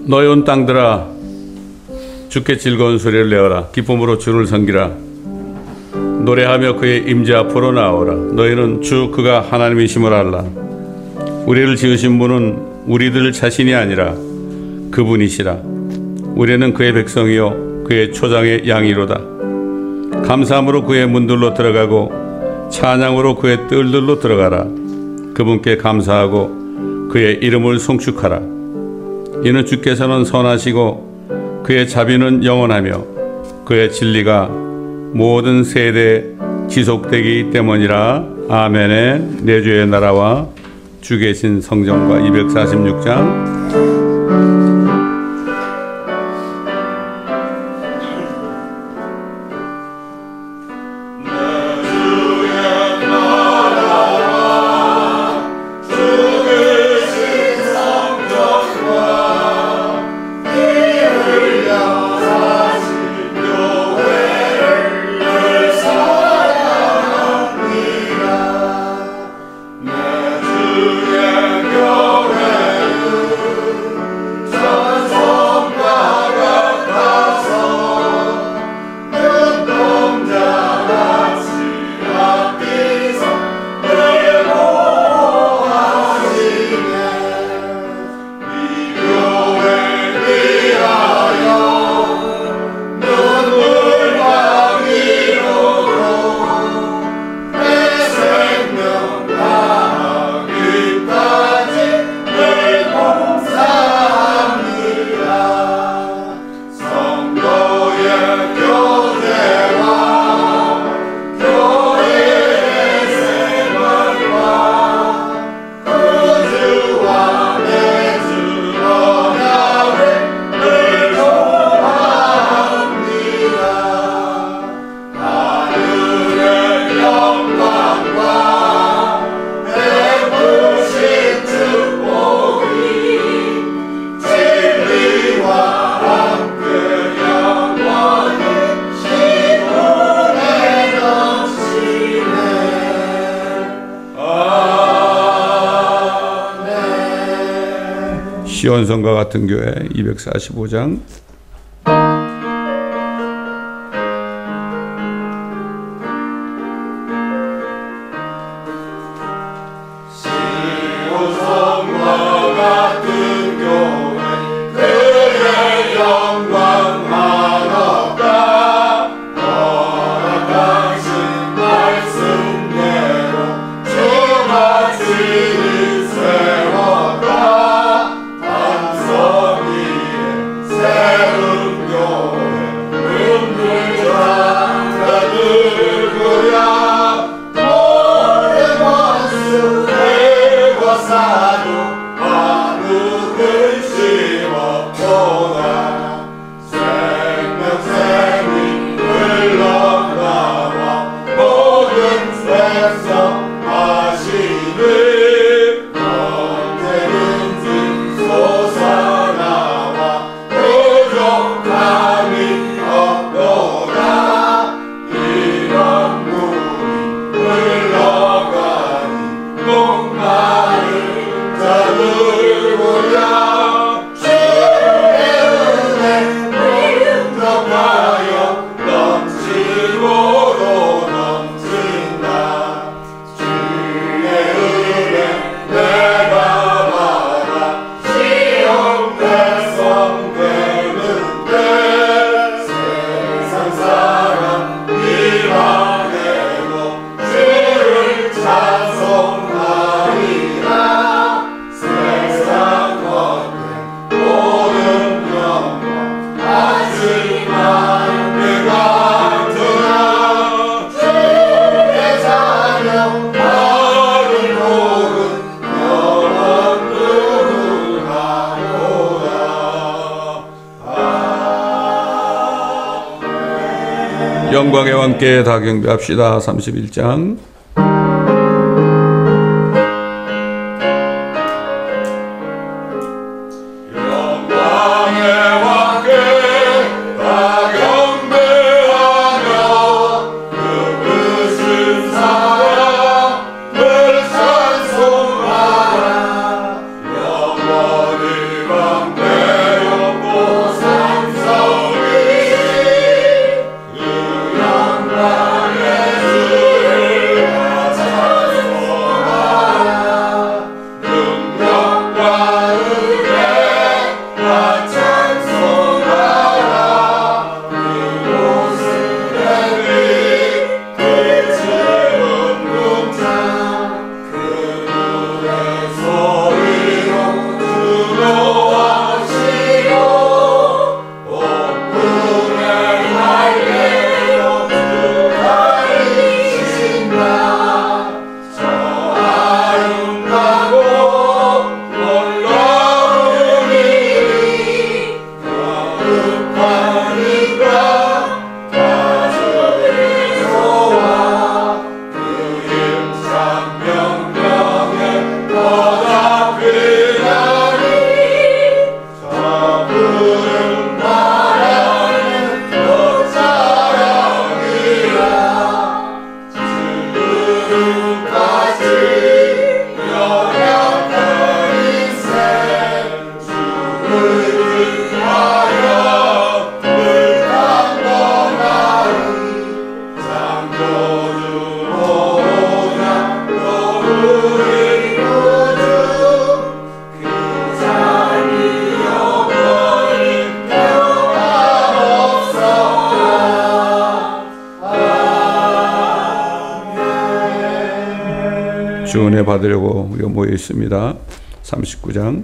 너희 온 땅들아 주께 즐거운 소리를 내어라. 기쁨으로 주를 섬기라. 노래하며 그의 임재 앞으로 나오라. 너희는 주 그가 하나님이심을 알라. 우리를 지으신 분은 우리들 자신이 아니라 그분이시라. 우리는 그의 백성이요 그의 초장의 양이로다. 감사함으로 그의 문들로 들어가고 찬양으로 그의 뜰들로 들어가라. 그분께 감사하고 그의 이름을 송축하라. 이는 주께서는 선하시고 그의 자비는 영원하며 그의 진리가 모든 세대에 지속되기 때문이라. 아멘의 내 주의 나라와 주 계신 성전과 246장. 시온성과 같은 교회 245장. 영광의 왕께 다 경배합시다. 31장. 영원히 왕대여 주 은혜 받으려고 우리가 모여 있습니다. 39장.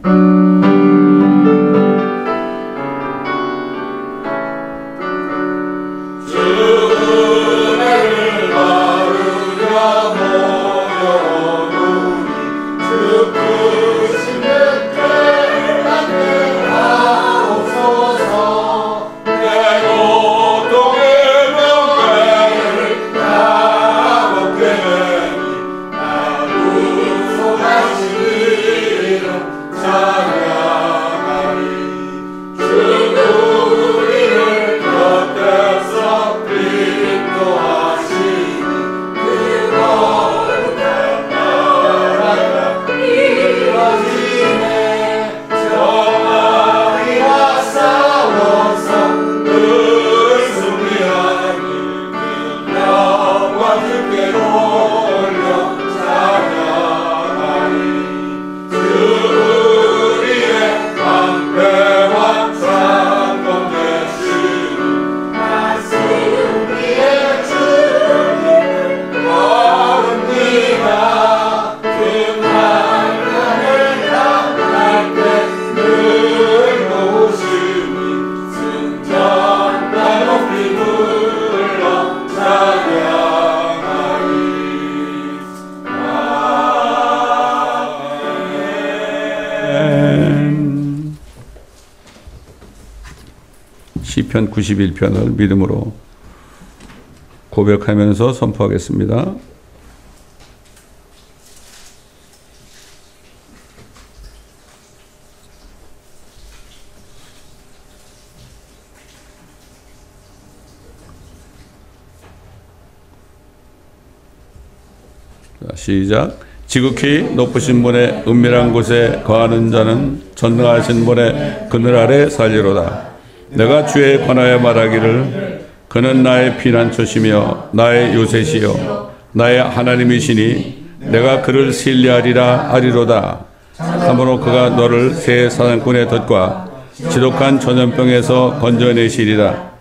시편 91편을 믿음으로 고백하면서 선포하겠습니다. 자, 시작. 지극히 높으신 분의 은밀한 곳에 거하는 자는 전능하신 분의 그늘 아래 살리로다. 내가 주에 관하여 말하기를 그는 나의 피난처시며 나의 요새시요 나의 하나님이시니 내가 그를 신뢰하리라 하리로다. 참으로 그가 너를 새 사냥꾼의 덫과 지독한 전염병에서 건져내시리라.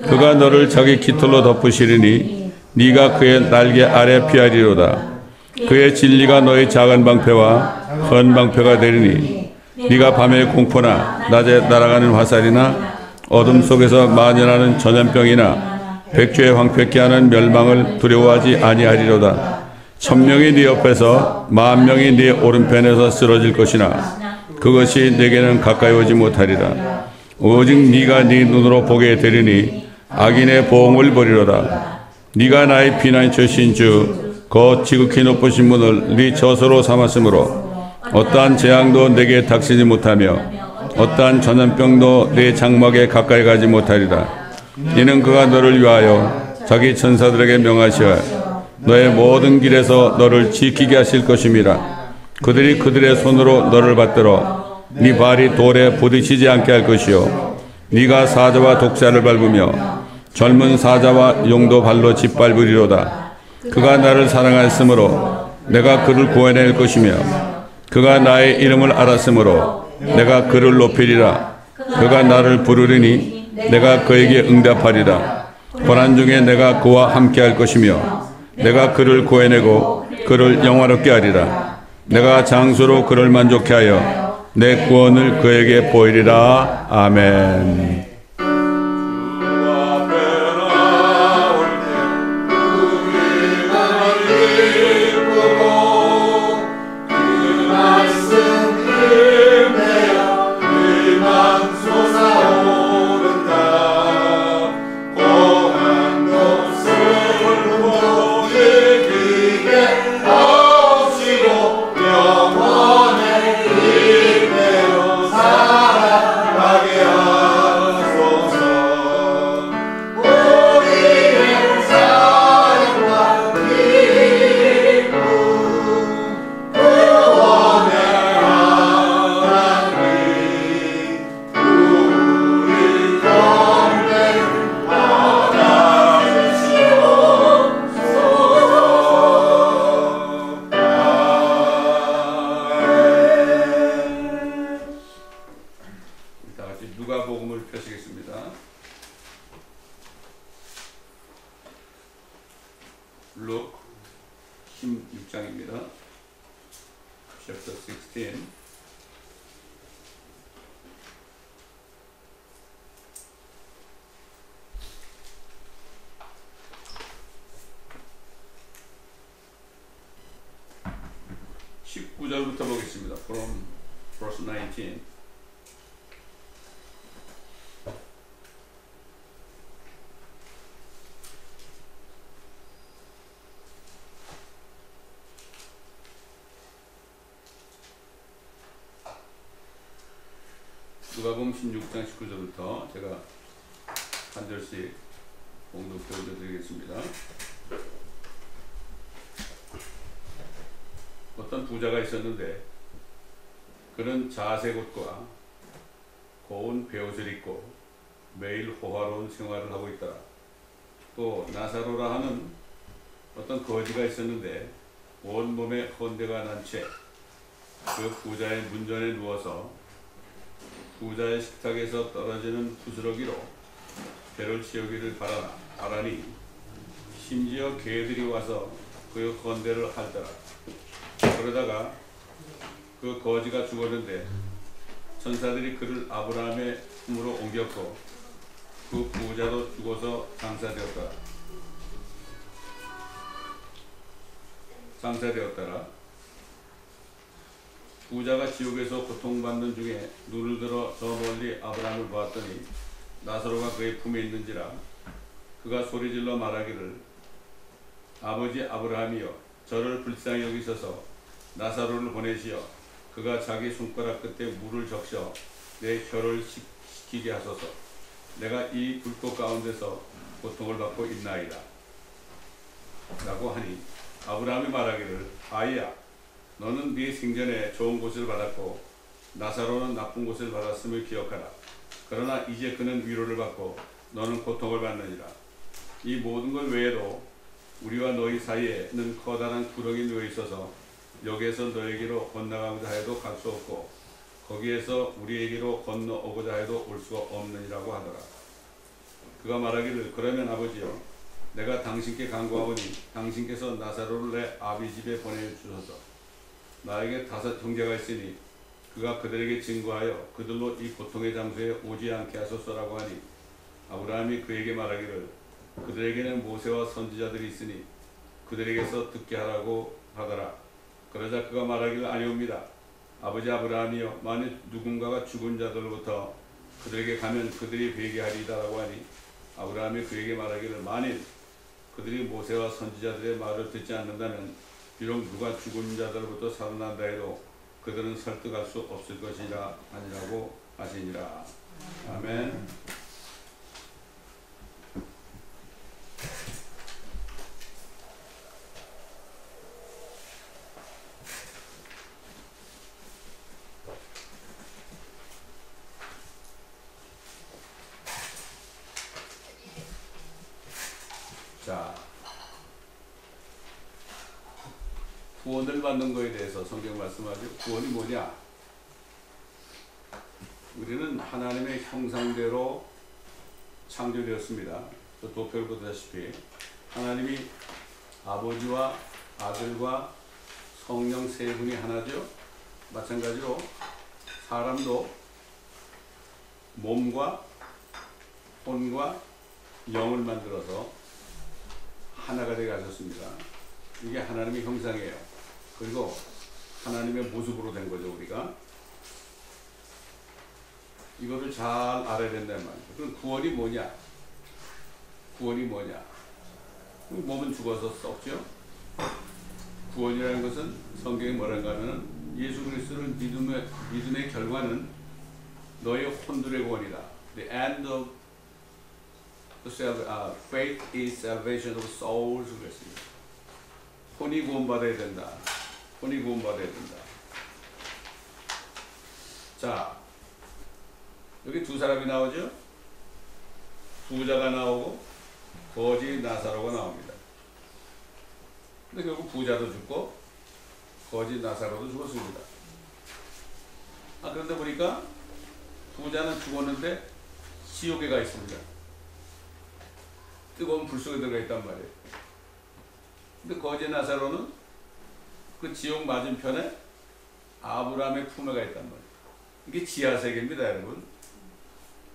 그가 너를 자기 깃털로 덮으시리니 네가 그의 날개 아래 피하리로다. 그의 진리가 너의 작은 방패와 큰 방패가 되리니 네가 밤에 공포나 낮에 날아가는 화살이나 어둠 속에서 만연하는 전염병이나 백주에 황폐케 하는 멸망을 두려워하지 아니하리로다. 1000명이 네 옆에서 10,000명이 네 오른편에서 쓰러질 것이나 그것이 내게는 가까이 오지 못하리라. 오직 네가 네 눈으로 보게 되리니 악인의 보응을 보리로다. 네가 나의 피난처신 주 곧 지극히 높으신 분을 네 저소로 삼았으므로 어떠한 재앙도 내게 닥치지 못하며 어떠한 전염병도 내 장막에 가까이 가지 못하리라. 이는 그가 너를 위하여 자기 천사들에게 명하시어 너의 모든 길에서 너를 지키게 하실 것임이라. 그들이 그들의 손으로 너를 받들어 네 발이 돌에 부딪히지 않게 할 것이요 네가 사자와 독사를 밟으며 젊은 사자와 용도 발로 짓밟으리로다. 그가 나를 사랑하였으므로 내가 그를 구원할 것이며 그가 나의 이름을 알았으므로 내가 그를 높이리라. 그가 나를 부르리니 내가 그에게 응답하리라. 고난 중에 내가 그와 함께 할 것이며 내가 그를 구해내고 그를 영화롭게 하리라. 내가 장수로 그를 만족케 하여 내 구원을 그에게 보이리라. 아멘. chapter 16. (19절부터) 보겠습니다. From verse 19. 누가복음 16장 19절부터 제가 한 절씩 봉독해 올려드리겠습니다. 어떤 부자가 있었는데 그는 자색옷과 고운 베옷을 입고 매일 호화로운 생활을 하고 있더라. 또 나사로라 하는 어떤 거지가 있었는데 온몸에 헌대가 난 채 그 부자의 문전에 누워서 부자의 식탁에서 떨어지는 부스러기로 배를 채우기를 바라니 심지어 개들이 와서 그 헌대를 핥더라. 그러다가 그 거지가 죽었는데 천사들이 그를 아브라함의 품으로 옮겼고 그 부자도 죽어서 장사되었더라. 부자가 지옥에서 고통받는 중에 눈을 들어 저 멀리 아브라함을 보았더니 나사로가 그의 품에 있는지라. 그가 소리질러 말하기를 아버지 아브라함이여 저를 불쌍히 여기소서 나사로를 보내시어 그가 자기 손가락 끝에 물을 적셔 내 혀를 식히게 하소서. 내가 이 불꽃 가운데서 고통을 받고 있나이다 라고 하니 아브라함이 말하기를 아이야 너는 네 생전에 좋은 곳을 받았고 나사로는 나쁜 곳을 받았음을 기억하라. 그러나 이제 그는 위로를 받고 너는 고통을 받느니라. 이 모든 것 외에도 우리와 너희 사이에는 커다란 구덩이 놓여 있어서 여기에서 너에게로 건너가고자 해도 갈 수 없고 거기에서 우리에게로 건너오고자 해도 올 수가 없느니라고 하더라. 그가 말하기를 그러면 아버지여 내가 당신께 간구하오니 당신께서 나사로를 내 아비 집에 보내주소서. 나에게 5 형제가 있으니 그가 그들에게 증거하여 그들로 이 고통의 장소에 오지 않게 하소서라고 하니 아브라함이 그에게 말하기를 그들에게는 모세와 선지자들이 있으니 그들에게서 듣게 하라고 하더라. 그러자 그가 말하기를 아니옵니다. 아버지 아브라함이여 만일 누군가가 죽은 자들로부터 그들에게 가면 그들이 회개하리이다 라고 하니 아브라함이 그에게 말하기를 만일 그들이 모세와 선지자들의 말을 듣지 않는다면 비록 누가 죽은 자들로부터 살아난다 해도 그들은 설득할 수 없을 것이라 아니라고 하시니라. 아멘. 자, 구원을 받는 것에 대해서 성경 말씀하죠. 구원이 뭐냐? 우리는 하나님의 형상대로 창조되었습니다. 또 도표를 보다시피 하나님이 아버지와 아들과 성령 3분이 하나죠. 마찬가지로 사람도 몸과 혼과 영을 만들어서 하나가 되게 하셨습니다. 이게 하나님의 형상이에요. 그리고 하나님의 모습으로 된 거죠. 우리가 이거를 잘 알아야 된다는 말이죠. 그럼 구원이 뭐냐? 구원이 뭐냐? 몸은 죽어서 썩죠. 구원이라는 것은 성경에 뭐라고 하면은 예수 그리스도를 믿음의 결과는 너의 혼들의 구원이다. The end of faith is salvation of souls. 그랬습니다. 혼이 구원받아야 된다. 혼이 구원받아야 된다. 자, 여기 2 사람이 나오죠? 부자가 나오고 거지 나사로가 나옵니다. 근데 결국 부자도 죽고 거지 나사로도 죽었습니다. 그런데 보니까 부자는 죽었는데 지옥에 가 있습니다. 뜨거운 불 속에 들어가 있단 말이에요. 근데 거지 나사로는 그 지옥 맞은편에 아브라함의 품에가 있단 말이에요. 이게 지하세계입니다, 여러분.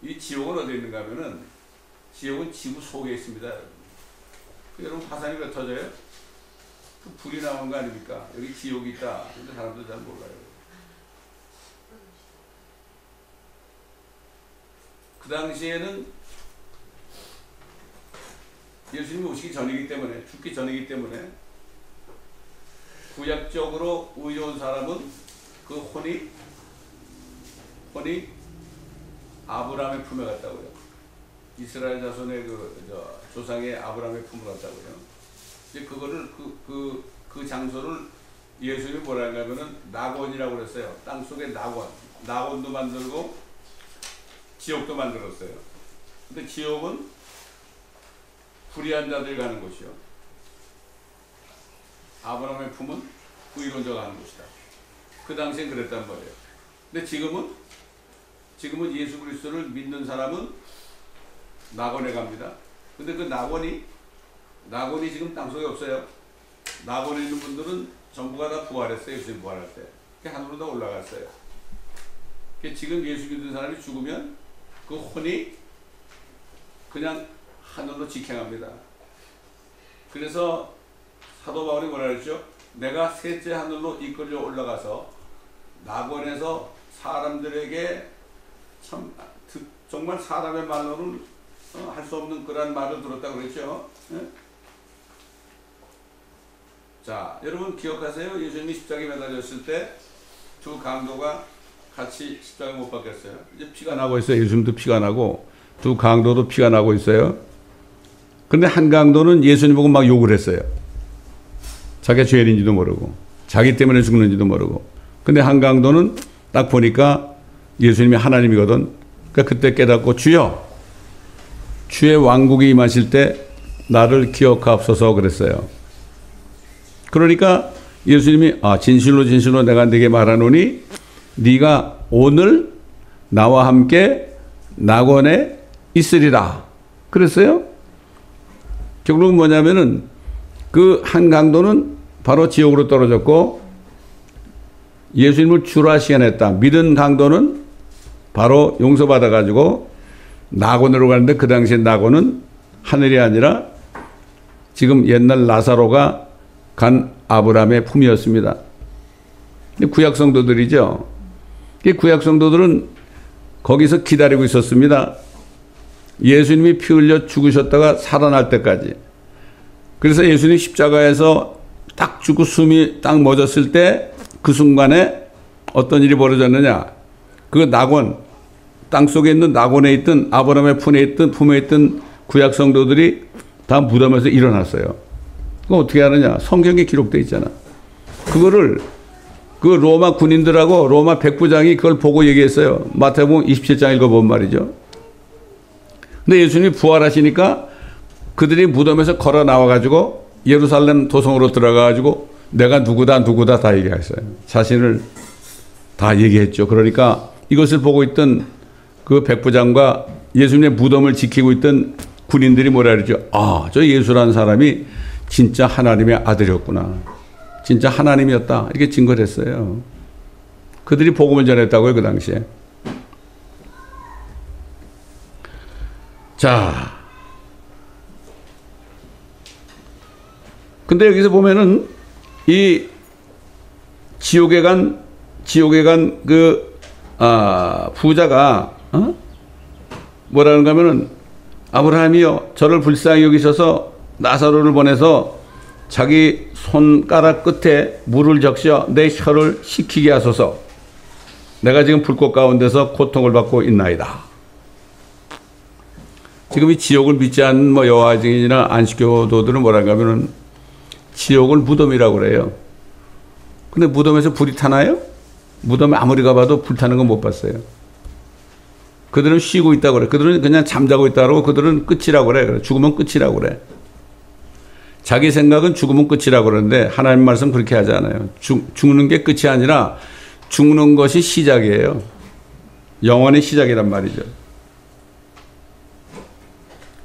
이 지옥은 어디 있는가 하면은, 지옥은 지구 속에 있습니다, 여러분. 여러분, 화산이 왜 터져요? 그 불이 나온 거 아닙니까? 여기 지옥이 있다. 근데 사람들 잘 몰라요. 그 당시에는 예수님이 오시기 전이기 때문에, 죽기 전이기 때문에, 구약적으로 의로운 사람은 그 혼이 아브라함의 품에 갔다고요. 이스라엘 자손의 조상의 아브라함의 품에 갔다고요. 이제 그거를 그 장소를 예수님이 뭐라 하냐면은 낙원이라고 그랬어요. 땅 속에 낙원도 만들고 지옥도 만들었어요. 근데 지옥은 불의한 자들이 가는 곳이요. 아브라함의 품은 의로운자가 가는 곳이다. 그 당시엔 그랬단 말이에요. 근데 지금은 예수 그리스도를 믿는 사람은 낙원에 갑니다. 근데 그 낙원이 지금 땅속에 없어요. 낙원에 있는 분들은 전부가 다 부활했어요. 예수님 부활할 때. 하늘로 다 올라갔어요. 지금 예수 믿는 사람이 죽으면 그 혼이 그냥 하늘로 직행합니다. 그래서 사도 바울이 뭐라 그랬죠? 내가 셋째 하늘로 이끌려 올라가서 낙원에서 사람들에게 정말 사람의 말로는 할 수 없는 그런 말을 들었다고 그랬죠. 네? 자, 여러분 기억하세요? 예수님이 십자가에 매달렸을 때 두 강도가 같이 십자가에 못 박혔어요. 이제 피가 나고 있어요. 예수님도 피가 나고 두 강도도 피가 나고 있어요. 그런데 한 강도는 예수님 보고 막 욕을 했어요. 자기가 죄인인지도 모르고 자기 때문에 죽는지도 모르고. 근데 한 강도는 딱 보니까 예수님이 하나님이거든. 그러니까 그때 깨닫고 주의 왕국이 임하실 때 나를 기억하옵소서 그랬어요. 그러니까 예수님이 진실로 진실로 내가 네게 말하노니 네가 오늘 나와 함께 낙원에 있으리라 그랬어요. 결국은 뭐냐면은 그 한 강도는 바로 지옥으로 떨어졌고 예수님을 주라 시연했다. 믿은 강도는 바로 용서받아 가지고 낙원으로 가는데 그 당시에 낙원은 하늘이 아니라 지금 옛날 나사로가 간 아브라함의 품이었습니다. 구약 성도들이죠. 구약 성도들은 거기서 기다리고 있었습니다. 예수님이 피 흘려 죽으셨다가 살아날 때까지. 그래서 예수님이 십자가에서 딱 죽고 숨이 딱 멎었을 때 그 순간에 어떤 일이 벌어졌느냐. 그 낙원, 땅속에 있는 낙원에 있던 아브라함의 품에 있던 구약 성도들이 다 무덤에서 일어났어요. 그거 어떻게 하느냐. 성경에 기록되어 있잖아. 그거를 그 로마 군인들하고 로마 백부장이 그걸 보고 얘기했어요. 마태복음 27장 읽어본 말이죠. 근데 예수님이 부활하시니까 그들이 무덤에서 걸어 나와가지고 예루살렘 도성으로 들어가가지고 내가 누구다 다 얘기했어요. 자신을 다 얘기했죠. 그러니까 이것을 보고 있던 그 백부장과 예수님의 무덤을 지키고 있던 군인들이 뭐라 그러죠? 저 예수라는 사람이 진짜 하나님의 아들이었구나. 진짜 하나님이었다. 이렇게 증거를 했어요. 그들이 복음을 전했다고요, 그 당시에. 자. 근데 여기서 보면은 이 지옥에 간 그, 부자가, 뭐라는가 하면은 아브라함이여 저를 불쌍히 여기셔서 나사로를 보내서 자기 손가락 끝에 물을 적셔 내 혀를 식히게 하소서. 내가 지금 불꽃 가운데서 고통을 받고 있나이다. 지금 이 지옥을 믿지 않는 여호와 증인이나 안식교도들은 뭐라는가 하면은 지옥을 무덤이라고 그래요. 근데 무덤에서 불이 타나요? 무덤에 아무리 가봐도 불 타는 건 못 봤어요. 그들은 쉬고 있다고 그래. 그들은 그냥 잠자고 있다고. 그들은 끝이라고 그래. 죽으면 끝이라고 그래. 자기 생각은 죽으면 끝이라고 그러는데 하나님 말씀 그렇게 하지 않아요. 죽는 게 끝이 아니라 죽는 것이 시작이에요. 영원의 시작이란 말이죠.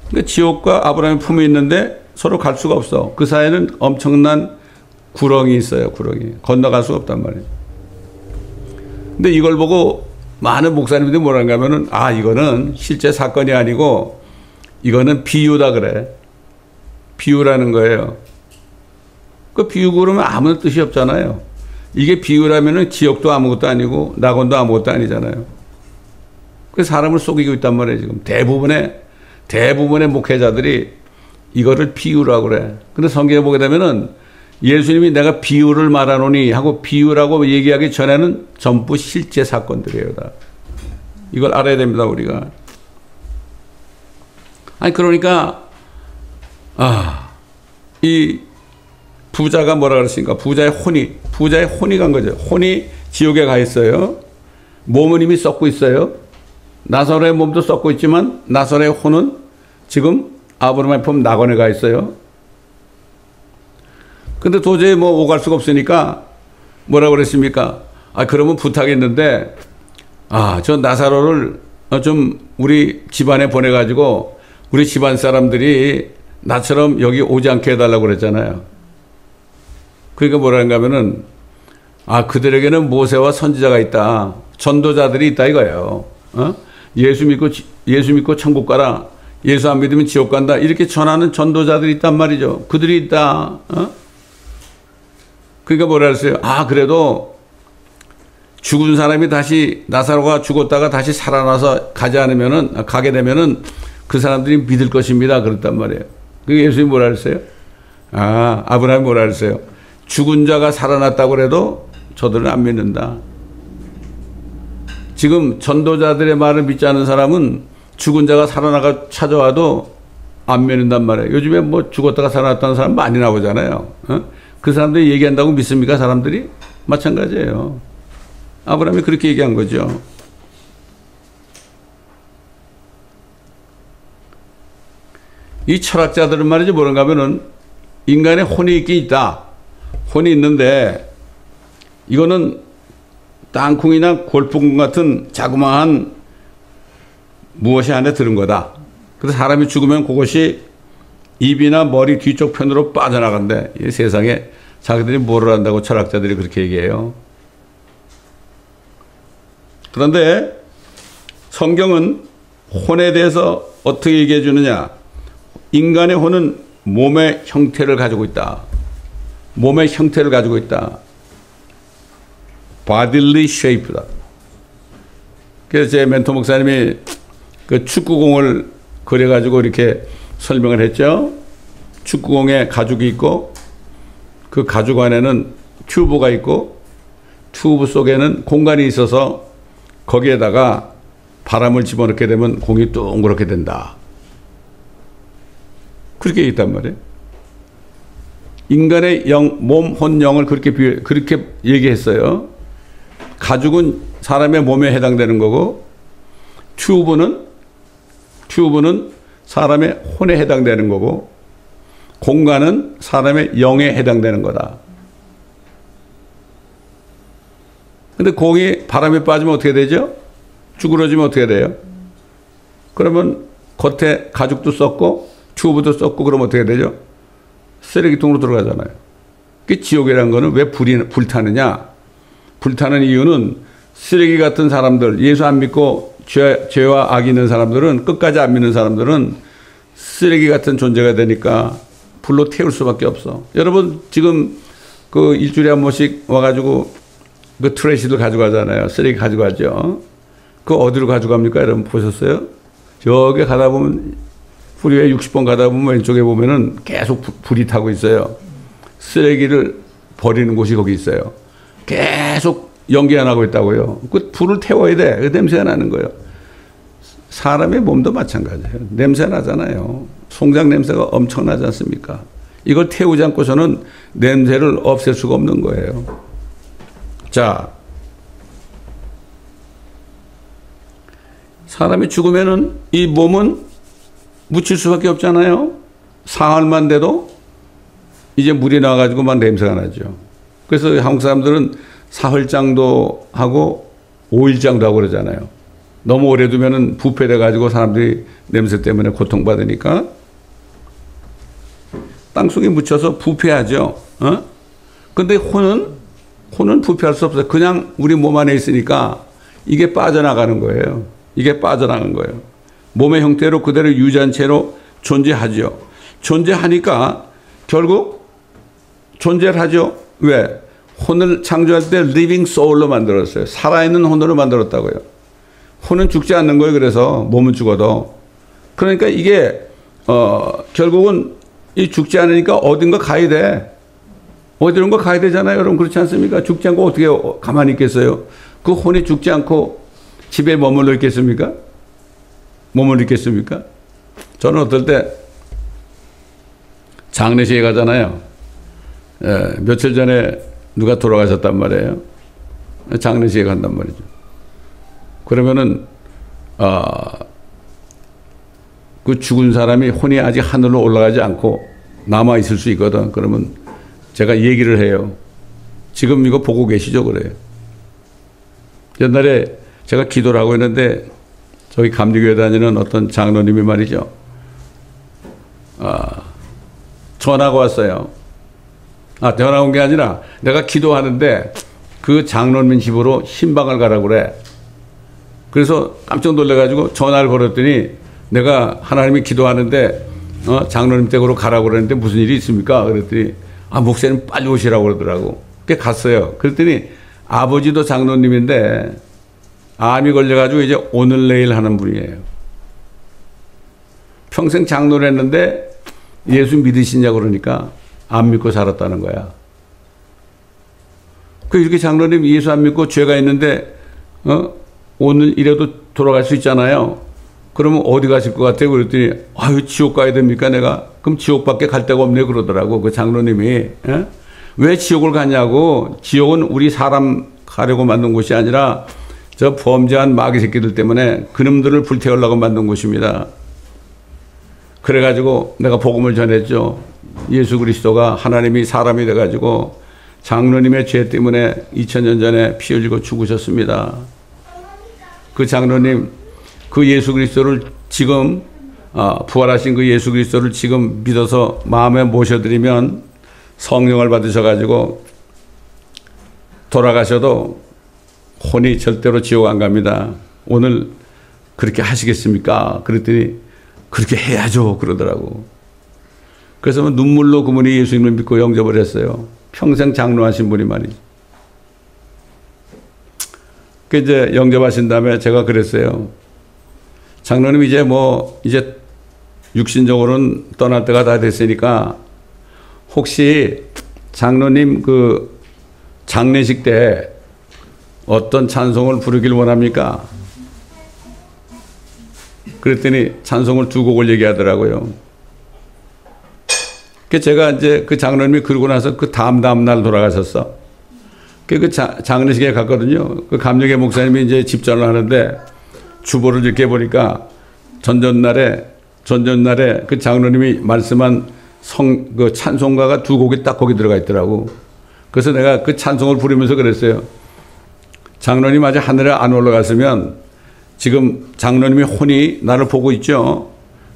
그러니까 지옥과 아브라함의 품에 있는데 서로 갈 수가 없어. 그 사이에는 엄청난 구렁이 있어요. 구렁이. 건너갈 수가 없단 말이에요. 근데 이걸 보고 많은 목사님들이 뭐라는가 하면은, 아, 이거는 실제 사건이 아니고 이거는 비유다 그래. 비유라는 거예요. 그 비유고 그러면 아무 뜻이 없잖아요. 이게 비유라면은 지옥도 아무것도 아니고 낙원도 아무것도 아니잖아요. 그래서 사람을 속이고 있단 말이에요. 지금 대부분의 목회자들이 이거를 비유라고 그래. 근데 성경에 보게 되면은 예수님이 내가 비유를 말하노니 하고 비유라고 얘기하기 전에는 전부 실제 사건들이에요. 다. 이걸 알아야 됩니다, 우리가. 아니, 그러니까, 이 부자가 뭐라 그랬습니까? 부자의 혼이 간 거죠. 혼이 지옥에 가 있어요. 몸은 이미 썩고 있어요. 나사로의 몸도 썩고 있지만 나사로의 혼은 지금 아브라함의 품 낙원에 가 있어요. 근데 도저히 뭐 오갈 수가 없으니까 뭐라고 그랬습니까? 아, 그러면 부탁했는데, 저 나사로를 좀 우리 집안에 보내가지고 우리 집안 사람들이 나처럼 여기 오지 않게 해달라고 그랬잖아요. 그러니까 뭐라는가 하면은, 그들에게는 모세와 선지자가 있다. 전도자들이 있다 이거예요. 예수 믿고 천국 가라. 예수 안 믿으면 지옥 간다. 이렇게 전하는 전도자들이 있단 말이죠. 그들이 있다. 그러니까 뭐라 그랬어요? 그래도 죽은 사람이 다시, 나사로가 죽었다가 다시 살아나서 가게 되면은 그 사람들이 믿을 것입니다. 그랬단 말이에요. 그 예수님이 뭐라 그랬어요? 아브라함이 뭐라 그랬어요? 죽은 자가 살아났다고 해도 저들은 안 믿는다. 지금 전도자들의 말을 믿지 않는 사람은 죽은 자가 살아나가 찾아와도 안 믿는단 말이에요. 요즘에 뭐 죽었다가 살아났다는 사람 많이 나오잖아요. 그 사람들이 얘기한다고 믿습니까? 사람들이? 마찬가지예요. 아브라함이 그렇게 얘기한 거죠. 이 철학자들은 말이죠. 뭐런가 하면은 인간의 혼이 있긴 있다. 혼이 있는데 이거는 땅콩이나 골프공 같은 자그마한 무엇이 안에 들은 거다. 그래서 사람이 죽으면 그것이 입이나 머리 뒤쪽 편으로 빠져나간대. 이 세상에 자기들이 뭐를 한다고 철학자들이 그렇게 얘기해요. 그런데 성경은 혼에 대해서 어떻게 얘기해 주느냐. 인간의 혼은 몸의 형태를 가지고 있다. 몸의 형태를 가지고 있다. bodily shape다. 그래서 제 멘토 목사님이 그 축구공을 그려가지고 이렇게 설명을 했죠. 축구공에 가죽이 있고 그 가죽 안에는 튜브가 있고 튜브 속에는 공간이 있어서 거기에다가 바람을 집어넣게 되면 공이 동그랗게 된다. 그렇게 얘기했단 말이에요. 인간의 몸, 혼, 영을 그렇게 얘기했어요. 가죽은 사람의 몸에 해당되는 거고 튜브는 사람의 혼에 해당되는 거고 공간은 사람의 영에 해당되는 거다. 근데 공이 바람에 빠지면 어떻게 되죠? 쭈그러지면 어떻게 돼요? 그러면 겉에 가죽도 썩고 튜브도 썩고 그러면 어떻게 되죠? 쓰레기통으로 들어가잖아요. 그 지옥이라는 거는 왜 불타느냐? 불타는 이유는 쓰레기 같은 사람들, 예수 안 믿고 죄와 악이 있는 사람들은, 끝까지 안 믿는 사람들은 쓰레기 같은 존재가 되니까 불로 태울 수밖에 없어. 여러분 지금 그 일주일에 한 번씩 와가지고 그 트래시들 가져가잖아요. 쓰레기 가져가죠. 그 어디로 가져갑니까? 여러분 보셨어요? 저기 가다 보면 프리웨이 60번 가다 보면 왼쪽에 보면은 계속 불이 타고 있어요. 쓰레기를 버리는 곳이 거기 있어요. 계속 연기 안 하고 있다고요. 그 불을 태워야 돼. 그 냄새가 나는 거예요. 사람의 몸도 마찬가지예요. 냄새 나잖아요. 송장 냄새가 엄청나지 않습니까? 이걸 태우지 않고서는 냄새를 없앨 수가 없는 거예요. 자, 사람이 죽으면은 이 몸은 묻힐 수밖에 없잖아요. 사흘만 돼도 이제 물이 나와가지고 막 냄새가 나죠. 그래서 한국 사람들은 사흘장도 하고 5일장도 하고 그러잖아요. 너무 오래 두면은 부패돼가지고 사람들이 냄새 때문에 고통받으니까 땅속에 묻혀서 부패하죠. 근데 혼은 혼은 부패할 수 없어요. 그냥 우리 몸 안에 있으니까 이게 빠져나가는 거예요. 이게 빠져나가는 거예요. 몸의 형태로 그대로 유지한 채로 존재하죠. 존재하니까 결국 존재를 하죠. 왜? 혼을 창조할 때 living soul로 만들었어요. 살아있는 혼으로 만들었다고요. 혼은 죽지 않는 거예요. 그래서 몸은 죽어도. 그러니까 이게 결국은 이 죽지 않으니까 어딘가 가야 돼. 어디론가 가야 되잖아요. 여러분 그렇지 않습니까? 죽지 않고 어떻게 가만히 있겠어요? 그 혼이 죽지 않고 집에 머물러 있겠습니까? 머물러 있겠습니까? 저는 어떨 때 장례식에 가잖아요. 예, 며칠 전에 누가 돌아가셨단 말이에요. 장례식에 간단 말이죠. 그러면은 그 죽은 사람이 혼이 아직 하늘로 올라가지 않고 남아 있을 수 있거든. 그러면 제가 얘기를 해요. 지금 이거 보고 계시죠? 그래요. 옛날에 제가 기도를 하고 있는데 저기 감리교회 다니는 어떤 장로님이 말이죠. 전화가 왔어요. 전화 온 게 아니라 내가 기도하는데 그 장로님 집으로 신방을 가라고 그래. 그래서 깜짝 놀래가지고 전화를 걸었더니 내가 하나님이 기도하는데 장로님 댁으로 가라고 그러는데 무슨 일이 있습니까? 그랬더니 목사님 빨리 오시라고 그러더라고. 그게 갔어요. 그랬더니 아버지도 장로님인데 암이 걸려가지고 이제 오늘 내일 하는 분이에요. 평생 장로를 했는데 예수 믿으시냐고 그러니까 안 믿고 살았다는 거야. 이렇게 장로님 예수 안 믿고 죄가 있는데 오늘 이래도 돌아갈 수 있잖아요. 그러면 어디 가실 것 같아요? 그랬더니 지옥 가야 됩니까 내가? 그럼 지옥밖에 갈 데가 없네 그러더라고 그 장로님이. 왜 지옥을 가냐고. 지옥은 우리 사람 가려고 만든 곳이 아니라 저 범죄한 마귀 새끼들 때문에 그놈들을 불태우려고 만든 곳입니다. 그래가지고 내가 복음을 전했죠. 예수 그리스도가 하나님이 사람이 돼가지고 장로님의 죄 때문에 2000년 전에 피 흘리고 죽으셨습니다. 그 장로님 그 예수 그리스도를 지금 부활하신 그 예수 그리스도를 지금 믿어서 마음에 모셔드리면 성령을 받으셔가지고 돌아가셔도 혼이 절대로 지옥 안 갑니다. 오늘 그렇게 하시겠습니까? 그랬더니 그렇게 해야죠 그러더라고. 그래서 눈물로 그분이 예수님을 믿고 영접을 했어요. 평생 장로하신 분이 말이죠. 그 이제 영접하신 다음에 제가 그랬어요. 장로님 이제 육신적으로는 떠날 때가 다 됐으니까 혹시 장로님 그 장례식 때 어떤 찬송을 부르길 원합니까? 그랬더니 찬송을 두 곡을 얘기하더라고요. 그 제가 이제 그 장로님이 그러고 나서 그 다음 날 돌아가셨어. 그 장례식에 갔거든요. 그 감리교 목사님이 이제 집전을 하는데 주보를 이렇게 보니까 전전날에 그 장로님이 말씀한 그 찬송가가 두 곡이 딱 거기 들어가 있더라고. 그래서 내가 그 찬송을 부르면서 그랬어요. 장로님 아직 하늘에 안 올라갔으면 지금 장로님의 혼이 나를 보고 있죠.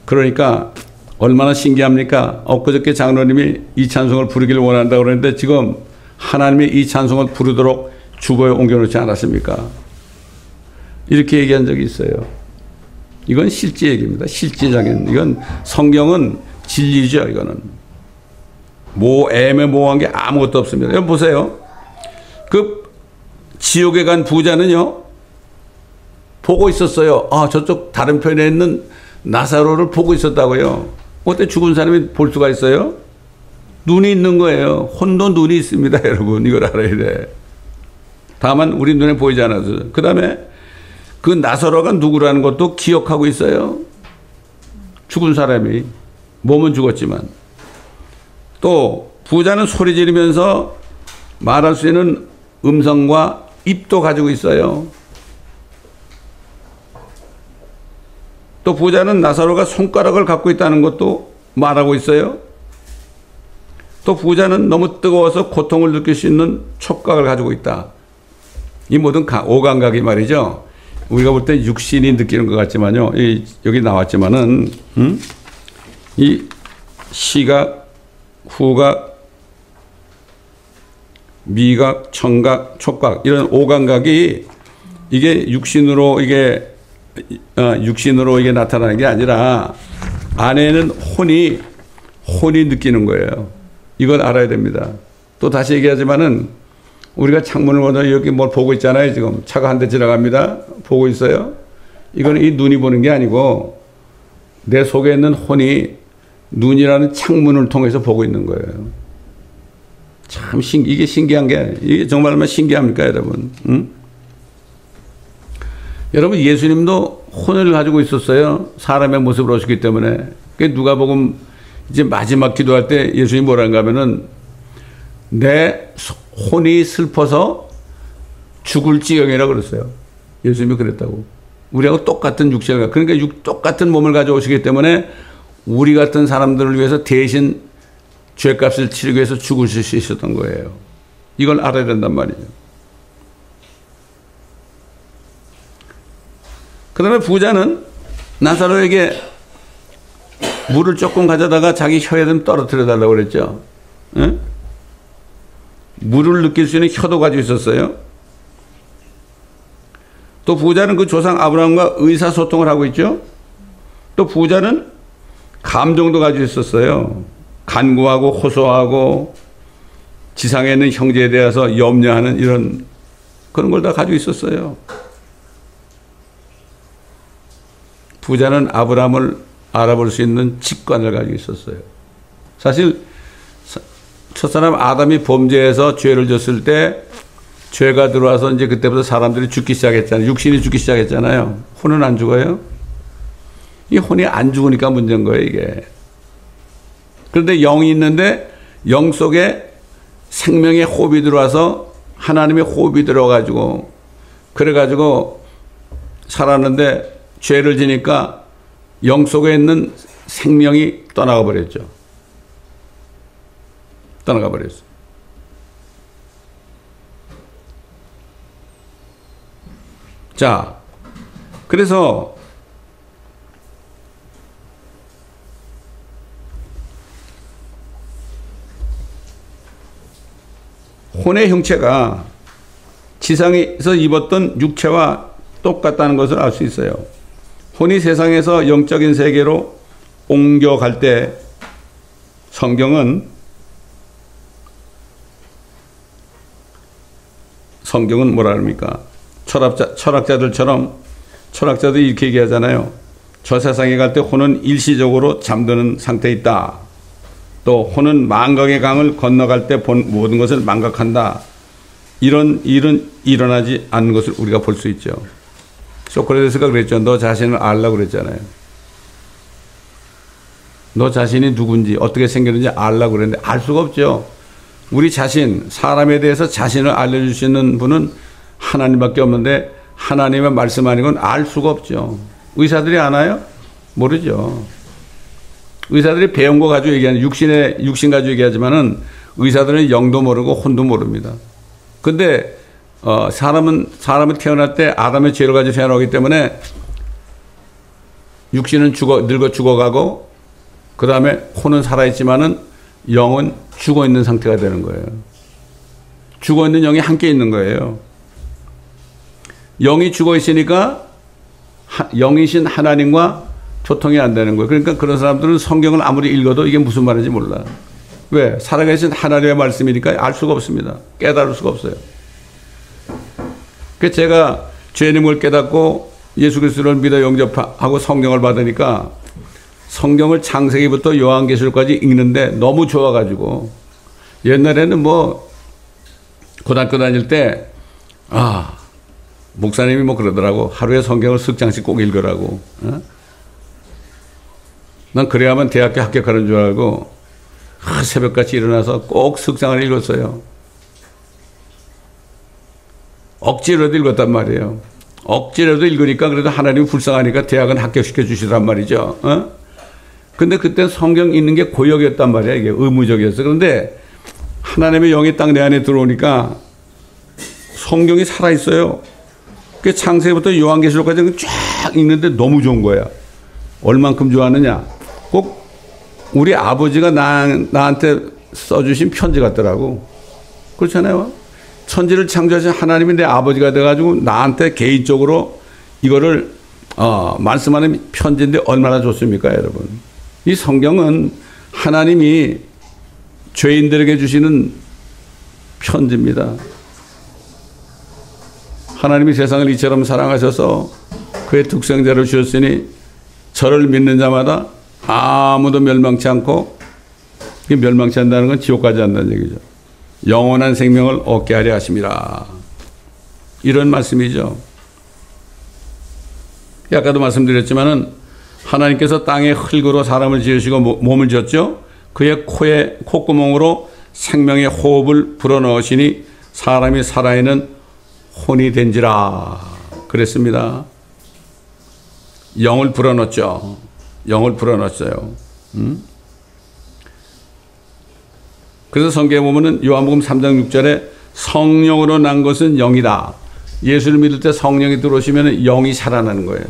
그러니까 얼마나 신기합니까? 엊그저께 장로님이 이 찬송을 부르기를 원한다고 그러는데 지금 하나님이 이 찬송을 부르도록 주보에 옮겨놓지 않았습니까? 이렇게 얘기한 적이 있어요. 이건 실제 얘기입니다. 실제적인. 이건 성경은 진리죠. 이거는. 애매모호한 게 아무것도 없습니다. 여러분 보세요. 그 지옥에 간 부자는요. 보고 있었어요. 저쪽 다른 편에 있는 나사로를 보고 있었다고요. 어때 죽은 사람이 볼 수가 있어요? 눈이 있는 거예요. 혼도 눈이 있습니다. 여러분 이걸 알아야 돼. 다만 우리 눈에 보이지 않아서. 그 다음에 그 나사로가 누구라는 것도 기억하고 있어요. 죽은 사람이. 몸은 죽었지만. 또 부자는 소리 지르면서 말할 수 있는 음성과 입도 가지고 있어요. 또 부자는 나사로가 손가락을 갖고 있다는 것도 말하고 있어요. 또 부자는 너무 뜨거워서 고통을 느낄 수 있는 촉각을 가지고 있다. 이 모든 오감각이 말이죠. 우리가 볼 때 육신이 느끼는 것 같지만요. 여기 나왔지만은 이 시각, 후각, 미각, 청각, 촉각 이런 오감각이 이게 육신으로 이게 나타나는 게 아니라 안에는 혼이 느끼는 거예요. 이걸 알아야 됩니다. 또 다시 얘기하지만은 우리가 창문을 보다 여기 뭘 보고 있잖아요. 지금 차가 한 대 지나갑니다. 보고 있어요. 이건 이 눈이 보는 게 아니고 내 속에 있는 혼이 눈이라는 창문을 통해서 보고 있는 거예요. 참 이게 신기한 게 이게 정말로 신기합니까, 여러분? 응? 여러분 예수님도 혼을 가지고 있었어요. 사람의 모습으로 오셨기 때문에. 누가복음 이제 마지막 기도할 때 예수님이 뭐라는가 하면은 내 혼이 슬퍼서 죽을 지경이라고 그랬어요. 예수님이 그랬다고. 우리하고 똑같은 육체가 그러니까 똑같은 몸을 가져오시기 때문에 우리 같은 사람들을 위해서 대신 죄값을 치르기 위해서 죽으실 수 있었던 거예요. 이걸 알아야 된단 말이죠. 그 다음에 부자는 나사로에게 물을 조금 가져다가 자기 혀에 좀 떨어뜨려 달라고 그랬죠. 예? 물을 느낄 수 있는 혀도 가지고 있었어요. 또 부자는 그 조상 아브라함과 의사소통을 하고 있죠. 또 부자는 감정도 가지고 있었어요. 간구하고 호소하고 지상에 있는 형제에 대해서 염려하는 이런 그런 걸 다 가지고 있었어요. 부자는 아브라함을 알아볼 수 있는 직관을 가지고 있었어요. 사실 첫사람 아담이 범죄해서 죄를 졌을 때 죄가 들어와서 이제 그때부터 사람들이 죽기 시작했잖아요. 육신이 죽기 시작했잖아요. 혼은 안 죽어요? 이 혼이 안 죽으니까 문제인 거예요, 이게. 그런데 영이 있는데 영 속에 생명의 호흡이 들어와서 하나님의 호흡이 들어가지고 그래가지고 살았는데 죄를 지니까 영 속에 있는 생명이 떠나가 버렸죠. 떠나가 버렸어요. 자, 그래서 혼의 형체가 지상에서 입었던 육체와 똑같다는 것을 알 수 있어요. 혼이 세상에서 영적인 세계로 옮겨갈 때 성경은 뭐라 합니까? 철학자들이 이렇게 얘기하잖아요. 저 세상에 갈 때 혼은 일시적으로 잠드는 상태에 있다. 또 혼은 망각의 강을 건너갈 때 본 모든 것을 망각한다. 이런 일은 일어나지 않는 것을 우리가 볼 수 있죠. 소크라테스가 그랬죠. 너 자신을 알라고 그랬잖아요. 너 자신이 누군지 어떻게 생겼는지 알라고 그랬는데 알 수가 없죠. 우리 자신, 사람에 대해서 자신을 알려주시는 분은 하나님밖에 없는데 하나님의 말씀 아니고는 알 수가 없죠. 의사들이 아나요? 모르죠. 의사들이 배운 거 가지고 얘기하는 육신 가지고 얘기하지만은 의사들은 영도 모르고 혼도 모릅니다. 근데 사람은 태어날 때 아담의 죄를 가지고 태어나기 때문에 육신은 늙어 죽어가고 그 다음에 혼은 살아있지만은 영은 죽어 있는 상태가 되는 거예요. 죽어 있는 영이 함께 있는 거예요. 영이 죽어 있으니까 영이신 하나님과 소통이 안 되는 거예요. 그러니까 그런 사람들은 성경을 아무리 읽어도 이게 무슨 말인지 몰라. 왜? 살아계신 하나님의 말씀이니까 알 수가 없습니다. 깨달을 수가 없어요. 그래서 제가 죄인임을 깨닫고 예수 그리스도를 믿어 영접하고 성경을 받으니까 성경을 창세기부터 요한계시록까지 읽는데 너무 좋아가지고 옛날에는 뭐 고등학교 다닐 때 목사님이 뭐 그러더라고. 하루에 성경을 석 장씩 꼭 읽으라고. 난 그래야만 대학교 합격하는 줄 알고 새벽같이 일어나서 꼭 석 장을 읽었어요. 억지로도 읽었단 말이에요. 억지로도 읽으니까 그래도 하나님이 불쌍하니까 대학은 합격시켜 주시란 말이죠. 근데 그때 성경 읽는 게 고역이었단 말이야. 이게 의무적이었어. 그런데 하나님의 영이 딱 내 안에 들어오니까 성경이 살아있어요. 그 창세기부터 요한계시록까지 쫙 읽는데 너무 좋은 거야. 얼만큼 좋아하느냐. 꼭 우리 아버지가 나한테 써주신 편지 같더라고. 그렇잖아요. 천지를 창조하신 하나님이 내 아버지가 돼가지고 나한테 개인적으로 이거를 말씀하는 편지인데 얼마나 좋습니까, 여러분? 이 성경은 하나님이 죄인들에게 주시는 편지입니다. 하나님이 세상을 이처럼 사랑하셔서 그의 독생자를 주셨으니 저를 믿는 자마다 아무도 멸망치 않고, 멸망치 않는다는 건 지옥 가지 않는다는 얘기죠. 영원한 생명을 얻게 하려 하심이라. 이런 말씀이죠. 아까도 말씀드렸지만은 하나님께서 땅에 흙으로 사람을 지으시고 몸을 지었죠. 그의 코에 콧구멍으로 생명의 호흡을 불어넣으시니 사람이 살아있는 혼이 된지라 그랬습니다. 영을 불어넣었죠. 영을 불어넣었어요. 그래서 성경에 보면은 요한복음 3장 6절에 성령으로 난 것은 영이다. 예수를 믿을 때 성령이 들어오시면 영이 살아나는 거예요.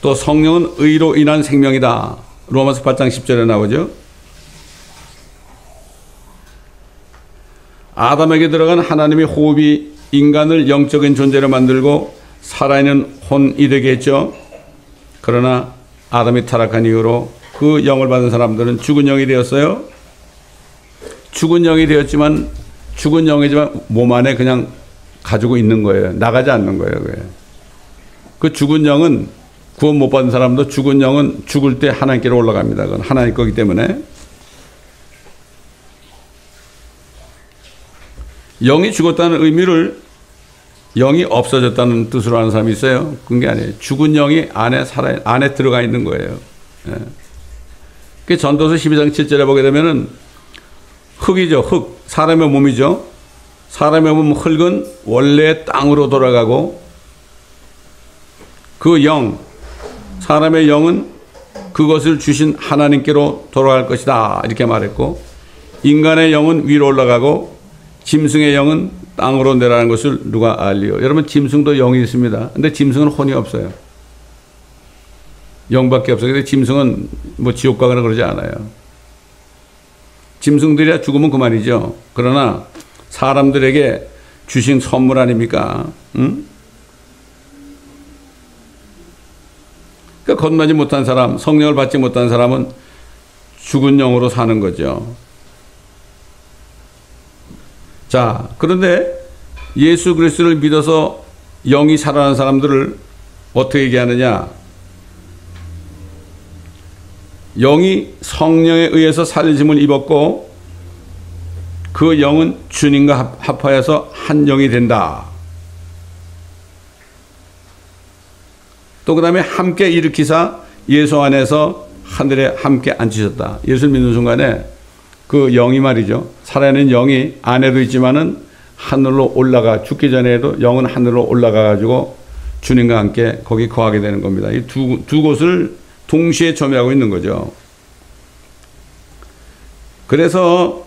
또 성령은 의로 인한 생명이다. 로마서 8장 10절에 나오죠. 아담에게 들어간 하나님의 호흡이 인간을 영적인 존재로 만들고 살아있는 혼이 되게 했죠. 그러나 아담이 타락한 이후로 그 영을 받은 사람들은 죽은 영이 되었어요. 죽은 영이 되었지만, 죽은 영이지만 몸 안에 그냥 가지고 있는 거예요. 나가지 않는 거예요. 그 죽은 영은, 구원 못 받은 사람도 죽은 영은 죽을 때 하나님께로 올라갑니다. 그건 하나님 거기 때문에. 영이 죽었다는 의미를 영이 없어졌다는 뜻으로 하는 사람이 있어요. 그런 게 아니에요. 죽은 영이 안에 들어가 있는 거예요. 그 전도서 12장 7절에 보게 되면은 흙이죠. 흙. 사람의 몸이죠. 사람의 몸 흙은 원래 땅으로 돌아가고 그 영, 사람의 영은 그것을 주신 하나님께로 돌아갈 것이다. 이렇게 말했고, 인간의 영은 위로 올라가고 짐승의 영은 땅으로 내려가는 것을 누가 알리요. 여러분, 짐승도 영이 있습니다. 근데 짐승은 혼이 없어요. 영밖에 없어요. 근데 짐승은 뭐 지옥 가거나 그러지 않아요. 짐승들이야 죽으면 그만이죠. 그러나 사람들에게 주신 선물 아닙니까? 응? 그러니까 건너지 못한 사람, 성령을 받지 못한 사람은 죽은 영으로 사는 거죠. 자, 그런데 예수 그리스도를 믿어서 영이 살아난 사람들을 어떻게 얘기하느냐? 영이 성령에 의해서 살리심을 입었고 그 영은 주님과 합하여서 한 영이 된다. 또 그 다음에 함께 일으키사 예수 안에서 하늘에 함께 앉히셨다. 예수를 믿는 순간에 그 영이 말이죠. 살아있는 영이 안에도 있지만은 하늘로 올라가, 죽기 전에도 영은 하늘로 올라가 가지고 주님과 함께 거기 거하게 되는 겁니다. 이 두 곳을 동시에 점유하고 있는 거죠. 그래서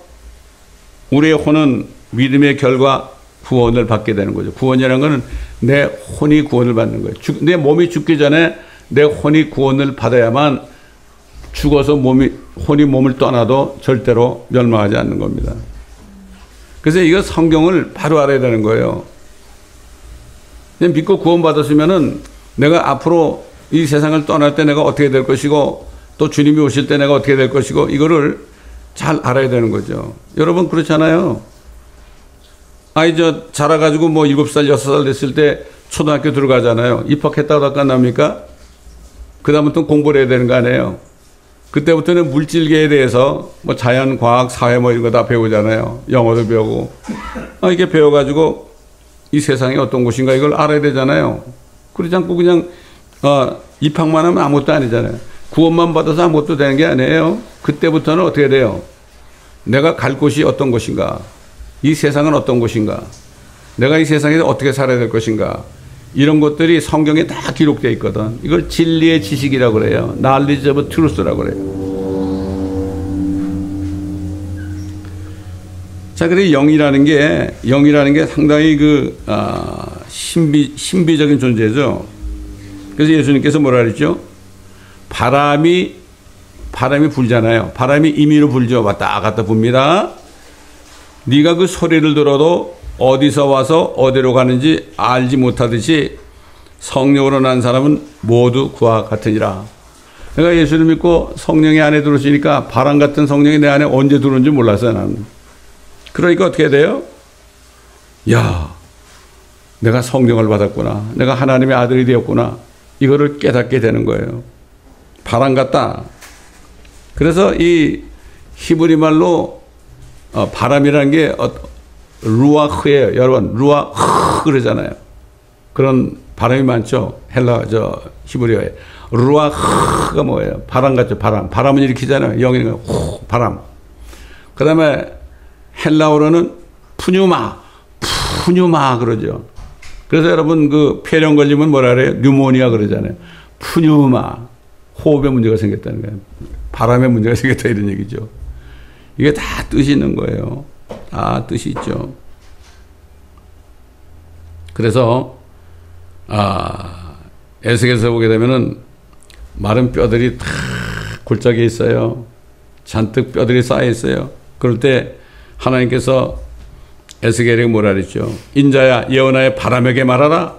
우리의 혼은 믿음의 결과 구원을 받게 되는 거죠. 구원이라는 것은 내 혼이 구원을 받는 거예요. 내 몸이 죽기 전에 내 혼이 구원을 받아야만 죽어서 혼이 몸을 떠나도 절대로 멸망하지 않는 겁니다. 그래서 이거 성경을 바로 알아야 되는 거예요. 그냥 믿고 구원받았으면은 내가 앞으로 이 세상을 떠날 때 내가 어떻게 될 것이고 또 주님이 오실 때 내가 어떻게 될 것이고 이거를 잘 알아야 되는 거죠. 여러분 그렇잖아요. 아이 자라가지고 7살, 6살 됐을 때 초등학교 들어가잖아요. 입학했다고 다 끝납니까? 그 다음부터는 공부를 해야 되는 거 아니에요. 그때부터는 물질계에 대해서 자연, 과학, 사회 이런 거 다 배우잖아요. 영어도 배우고. 이게 배워가지고 이 세상이 어떤 곳인가 이걸 알아야 되잖아요. 그러지 않고 그냥 입학만 하면 아무것도 아니잖아요. 구원만 받아서 아무것도 되는 게 아니에요. 그때부터는 어떻게 돼요? 내가 갈 곳이 어떤 곳인가? 이 세상은 어떤 곳인가? 내가 이 세상에서 어떻게 살아야 될 것인가? 이런 것들이 성경에 다 기록되어 있거든. 이걸 진리의 지식이라고 그래요. Knowledge of Truth라고 그래요. 자, 그래서 영이라는 게 상당히 신비적인 존재죠. 그래서 예수님께서 뭐라 그랬죠? 바람이 불잖아요. 바람이 임의로 불죠. 왔다 갔다 붑니다. 네가 그 소리를 들어도 어디서 와서 어디로 가는지 알지 못하듯이 성령으로 난 사람은 모두 그와 같으니라. 내가 예수를 믿고 성령이 안에 들어오시니까 바람 같은 성령이 내 안에 언제 들어온지 몰랐어요, 나는. 그러니까 어떻게 돼요? 야, 내가 성령을 받았구나. 내가 하나님의 아들이 되었구나. 이거를 깨닫게 되는 거예요. 바람 같다. 그래서 이 히브리 말로 바람이라는 게 루아흐예요. 여러분, 루아흐 그러잖아요. 그런 바람이 많죠. 히브리어에. 루아흐가 뭐예요? 바람 같죠. 바람은 일으키잖아요. 영이는 후, 바람. 그 다음에 헬라어로는 푸뉴마 그러죠. 그래서 여러분 그 폐렴 걸리면 뭐라 그래요? 뉴모니아 그러잖아요. 푸뉴마. 호흡에 문제가 생겼다는 거예요. 바람에 문제가 생겼다 이런 얘기죠. 이게 다 뜻이 있는 거예요. 다 뜻이 있죠. 그래서 에스겔서 보게 되면은 마른 뼈들이 다 골짜기에 있어요. 잔뜩 뼈들이 쌓여 있어요. 그럴 때 하나님께서 에스겔에게 뭐라 그랬죠? 인자야 예언하여 바람에게 말하라.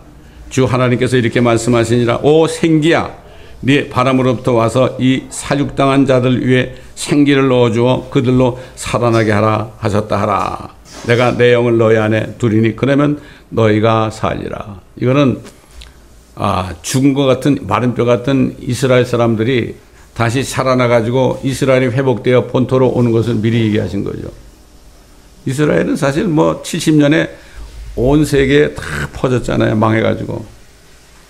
주 하나님께서 이렇게 말씀하시니라. 오 생기야, 네 바람으로부터 와서 이 사육당한 자들 위에 생기를 넣어주어 그들로 살아나게 하라 하셨다 하라. 내가 내 영을 너희 안에 두리니 그러면 너희가 살리라. 이거는 죽은 것 같은 마른 뼈 같은 이스라엘 사람들이 다시 살아나가지고 이스라엘이 회복되어 본토로 오는 것을 미리 얘기하신 거죠. 이스라엘은 사실 뭐 70년에 온 세계에 다 퍼졌잖아요. 망해가지고.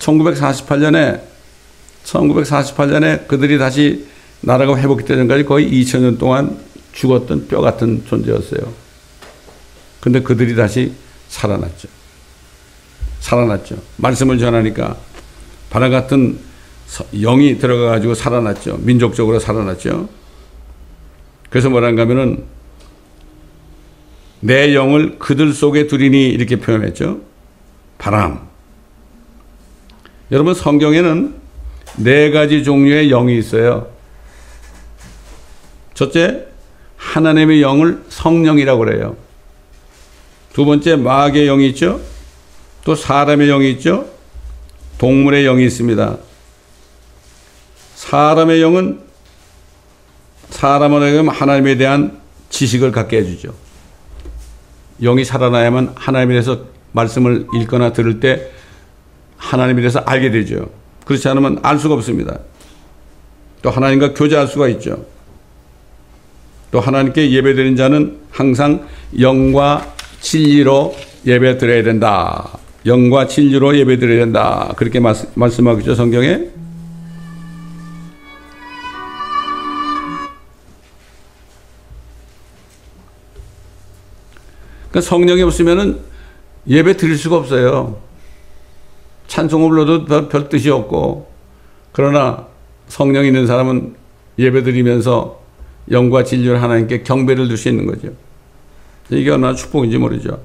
1948년에 그들이 다시 나라가 회복되는 까지 거의 2000년 동안 죽었던 뼈 같은 존재였어요. 근데 그들이 다시 살아났죠. 말씀을 전하니까 바람 같은 영이 들어가가지고 살아났죠. 민족적으로 살아났죠. 그래서 뭐란가 하면은 내 영을 그들 속에 두리니 이렇게 표현했죠. 바람. 여러분 성경에는 4가지 종류의 영이 있어요. 첫째, 하나님의 영을 성령이라고 그래요. 두 번째, 마귀의 영이 있죠. 또 사람의 영이 있죠. 동물의 영이 있습니다. 사람의 영은 사람은 하나님에 대한 지식을 갖게 해주죠. 영이 살아나야만 하나님에 대해서 말씀을 읽거나 들을 때 하나님에 대해서 알게 되죠. 그렇지 않으면 알 수가 없습니다. 또 하나님과 교제할 수가 있죠. 또 하나님께 예배드리는 자는 항상 영과 진리로 예배드려야 된다. 영과 진리로 예배드려야 된다. 그렇게 말씀하고 있죠, 성경에. 그러니까 성령이 없으면은 예배 드릴 수가 없어요. 찬송을 불러도 별 뜻이 없고, 그러나 성령이 있는 사람은 예배 드리면서 영과 진리로 하나님께 경배를 줄 수 있는 거죠. 이게 얼마나 축복인지 모르죠.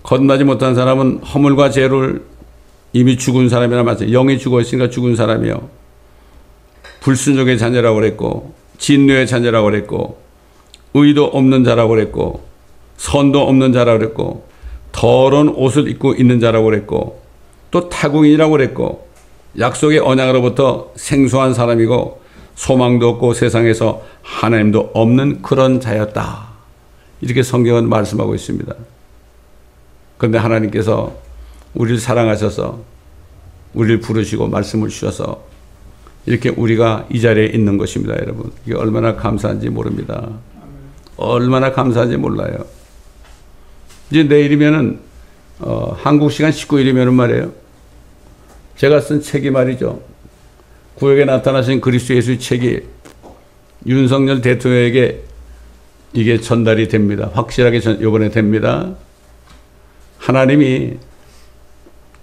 거듭나지 못한 사람은 허물과 죄를 이미 죽은 사람이나 마찬가지예요. 영이 죽어 있으니까 죽은 사람이요. 불순종의 자녀라고 그랬고, 진노의 자녀라고 그랬고, 의도 없는 자라고 그랬고, 선도 없는 자라고 그랬고, 더러운 옷을 입고 있는 자라고 그랬고, 또 타국인이라고 그랬고, 약속의 언약으로부터 생소한 사람이고 소망도 없고 세상에서 하나님도 없는 그런 자였다. 이렇게 성경은 말씀하고 있습니다. 그런데 하나님께서 우리를 사랑하셔서 우리를 부르시고 말씀을 주셔서 이렇게 우리가 이 자리에 있는 것입니다. 여러분, 이게 얼마나 감사한지 모릅니다. 얼마나 감사한지 몰라요. 이제 내일이면은 한국 시간 19일이면은 말이에요. 제가 쓴 책이 말이죠. 구역에 나타나신 그리스도 예수의 책이 윤석열 대통령에게 이게 전달이 됩니다. 확실하게 이번에 됩니다. 하나님이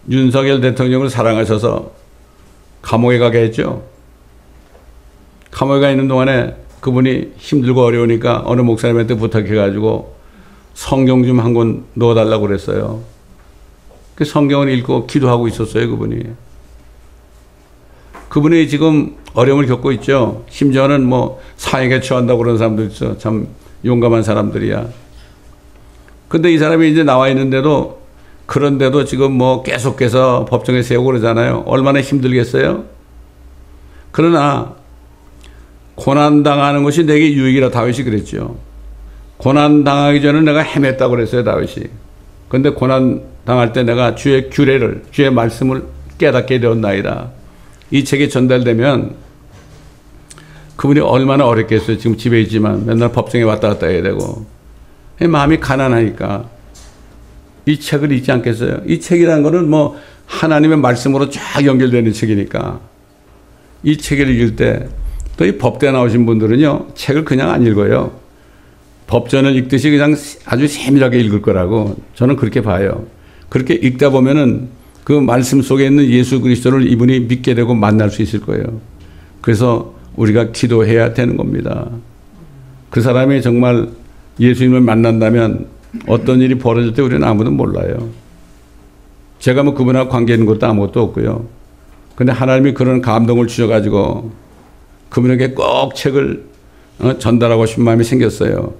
윤석열 대통령을 사랑하셔서 감옥에 가게 했죠. 감옥에 가 있는 동안에 그분이 힘들고 어려우니까 어느 목사님한테 부탁해가지고 성경 좀 한 권 넣어달라고 그랬어요. 그 성경을 읽고 기도하고 있었어요, 그분이. 그분이 지금 어려움을 겪고 있죠. 심지어는 뭐 사형에 처한다고 그런 사람도 있어. 참 용감한 사람들이야. 근데 이 사람이 이제 나와 있는데도, 그런데도 지금 뭐 계속해서 법정에 세우고 그러잖아요. 얼마나 힘들겠어요? 그러나 고난당하는 것이 내게 유익이라 다윗이 그랬죠. 고난당하기 전에 내가 헤맸다고 그랬어요, 다윗이. 근데 고난당할 때 내가 주의 규례를, 주의 말씀을 깨닫게 되었나이다. 이 책이 전달되면 그분이 얼마나 어렵겠어요. 지금 집에 있지만 맨날 법정에 왔다 갔다 해야 되고. 마음이 가난하니까 이 책을 읽지 않겠어요? 이 책이라는 거는 뭐 하나님의 말씀으로 쫙 연결되는 책이니까 이 책을 읽을 때, 또 이 법대 나오신 분들은요, 책을 그냥 안 읽어요. 법전을 읽듯이 그냥 아주 세밀하게 읽을 거라고 저는 그렇게 봐요. 그렇게 읽다 보면은 그 말씀 속에 있는 예수 그리스도를 이분이 믿게 되고 만날 수 있을 거예요. 그래서 우리가 기도해야 되는 겁니다. 그 사람이 정말 예수님을 만난다면 어떤 일이 벌어질 때 우리는 아무도 몰라요. 제가 뭐 그분하고 관계 있는 것도 아무것도 없고요. 근데 하나님이 그런 감동을 주셔가지고 그분에게 꼭 책을 전달하고 싶은 마음이 생겼어요.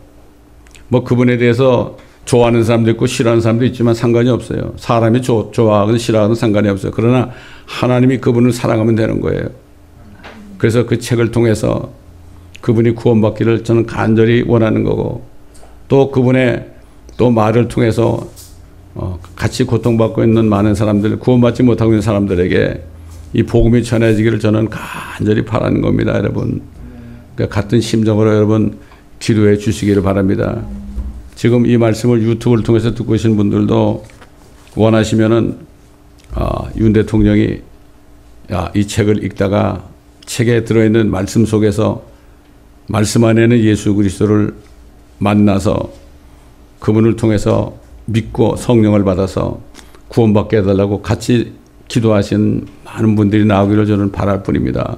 뭐 그분에 대해서 좋아하는 사람도 있고 싫어하는 사람도 있지만 상관이 없어요. 사람이 좋아하든 싫어하든 상관이 없어요. 그러나 하나님이 그분을 사랑하면 되는 거예요. 그래서 그 책을 통해서 그분이 구원받기를 저는 간절히 원하는 거고, 또 그분의 또 말을 통해서 같이 고통받고 있는 많은 사람들, 구원받지 못하고 있는 사람들에게 이 복음이 전해지기를 저는 간절히 바라는 겁니다, 여러분. 그러니까 같은 심정으로 여러분 기도해 주시기를 바랍니다. 지금 이 말씀을 유튜브를 통해서 듣고 계신 분들도 원하시면은 윤 대통령이 이 책을 읽다가 책에 들어있는 말씀 속에서 말씀 안에는 예수 그리스도를 만나서 그분을 통해서 믿고 성령을 받아서 구원받게 해달라고 같이 기도하신 많은 분들이 나오기를 저는 바랄 뿐입니다.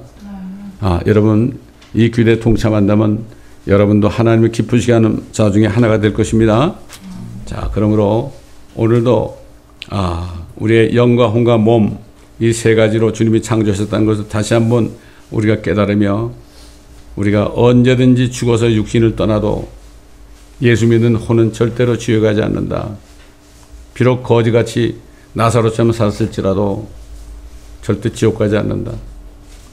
여러분 이 기도에 동참한다면 여러분도 하나님을 기쁘시게 하는 자 중에 하나가 될 것입니다. 자, 그러므로 오늘도 우리의 영과 혼과 몸, 이 세 가지로 주님이 창조하셨다는 것을 다시 한번 우리가 깨달으며, 우리가 언제든지 죽어서 육신을 떠나도 예수 믿는 혼은 절대로 지옥 가지 않는다. 비록 거지같이 나사로처럼 살았을지라도 절대 지옥 가지 않는다.